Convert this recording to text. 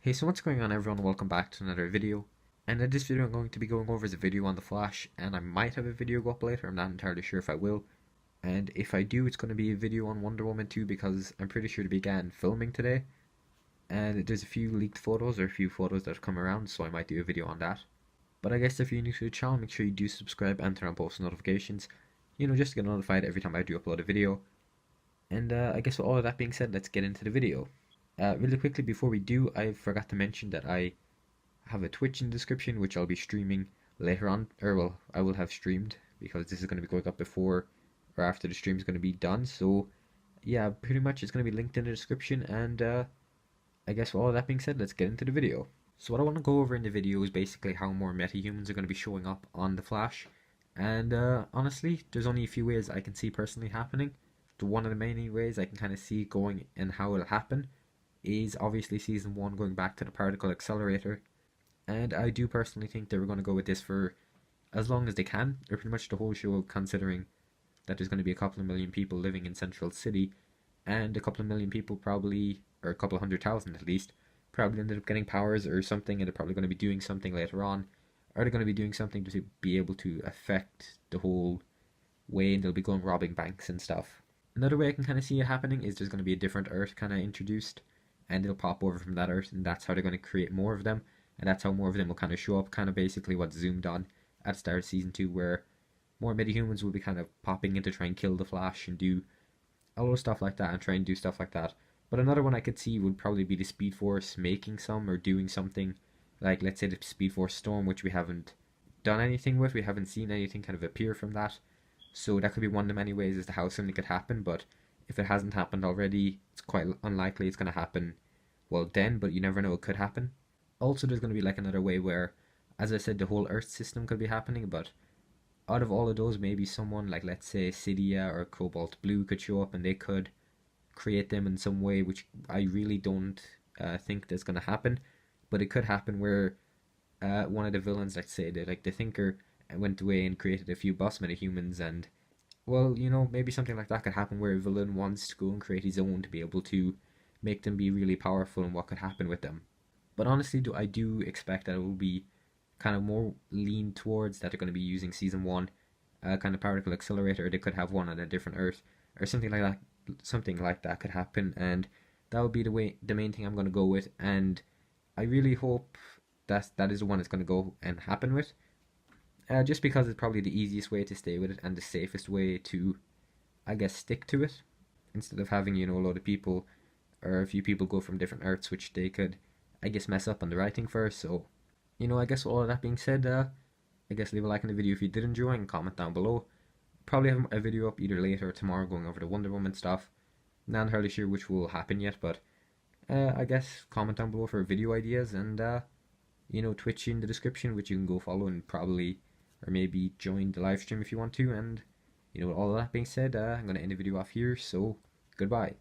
Hey, so what's going on everyone? Welcome back to another video. And in this video I'm going to be going over is a video on the Flash, and I might have a video go up later, I'm not entirely sure if I will. And if I do, it's going to be a video on Wonder Woman 2 because I'm pretty sure they began filming today. And there's a few leaked photos or a few photos that have come around, so I might do a video on that. But I guess if you're new to the channel, make sure you do subscribe and turn on post notifications, just to get notified every time I do upload a video. And I guess with all of that being said, let's get into the video. Really quickly before we do, I forgot to mention that I have a Twitch in the description, which I'll be streaming later on, or well, I will have streamed because this is going to be going up before or after the stream is going to be done. So yeah, pretty much it's going to be linked in the description. And I guess with all that being said, let's get into the video. So what I want to go over in the video is basically how more metahumans are going to be showing up on the Flash. And honestly, there's only a few ways I can see personally happening. One of the main ways I can kind of see going and how it'll happen is obviously season 1 going back to the particle accelerator, and I do personally think they were going to go with this for as long as they can, or pretty much the whole show, considering that there's going to be a couple of million people living in Central City, and a couple of million people probably, or a couple of 100,000 at least, probably ended up getting powers or something, and they're probably going to be doing something later on, or they're going to be doing something to be able to affect the whole way, and they'll be going robbing banks and stuff. Another way I can kind of see it happening is there's going to be a different Earth kind of introduced, and they'll pop over from that Earth, and that's how they're going to create more of them, and that's how more of them will kind of show up, kind of basically what's zoomed on at the start of season 2, where more metahumans will be kind of popping in to try and kill the Flash and do a lot of stuff like that, and try and do stuff like that. But another one I could see would probably be the Speed Force making some or doing something, like let's say the Speed Force Storm, which we haven't done anything with, we haven't seen anything kind of appear from that. So that could be one of the many ways as to how something could happen, but if it hasn't happened already, it's quite unlikely it's going to happen well then, but you never know, it could happen. Also, there's going to be like another way where, as I said, the whole Earth system could be happening, but out of all of those, maybe someone like, let's say, Cydia or Cobalt Blue could show up and they could create them in some way, which I really don't think that's going to happen, but it could happen where one of the villains, let's say, the Thinker, went away and created a few boss metahumans, and well, maybe something like that could happen where a villain wants to go and create his own to be able to make them be really powerful and what could happen with them. But honestly, I do expect that it will be kind of more lean towards that they're going to be using season 1 kind of particle accelerator, or they could have one on a different Earth or something like that. Something like that could happen, and that would be the main thing I'm going to go with, and I really hope that is the one that's going to go and happen with. Just because it's probably the easiest way to stay with it and the safest way to, I guess, stick to it, instead of having, a lot of people or a few people go from different Earths, which they could, I guess, mess up on the writing first. So, I guess with all of that being said, I guess leave a like on the video if you did enjoy and comment down below. Probably have a video up either later or tomorrow going over the Wonder Woman stuff. Not entirely sure which will happen yet, but I guess comment down below for video ideas, and Twitch in the description, which you can go follow and probably, or maybe join the live stream if you want to. And with all of that being said, I'm going to end the video off here, so goodbye.